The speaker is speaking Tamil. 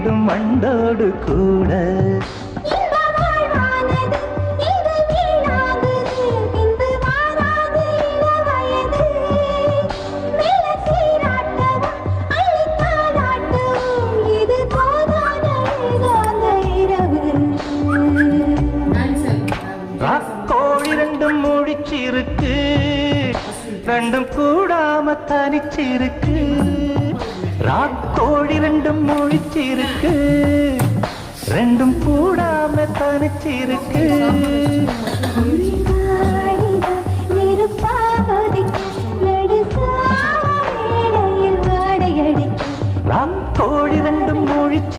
வேண்டும் மண்டோடு கூட. கோழி ரெண்டும் முழிச்சிருக்கு, ரெண்டும் கூடாம தனிச்சிருக்கு. ராக்கோழி ரெண்டும் முழிச்சிருக்கு, ரெண்டும் கூடாம தனிச்சிருக்கு.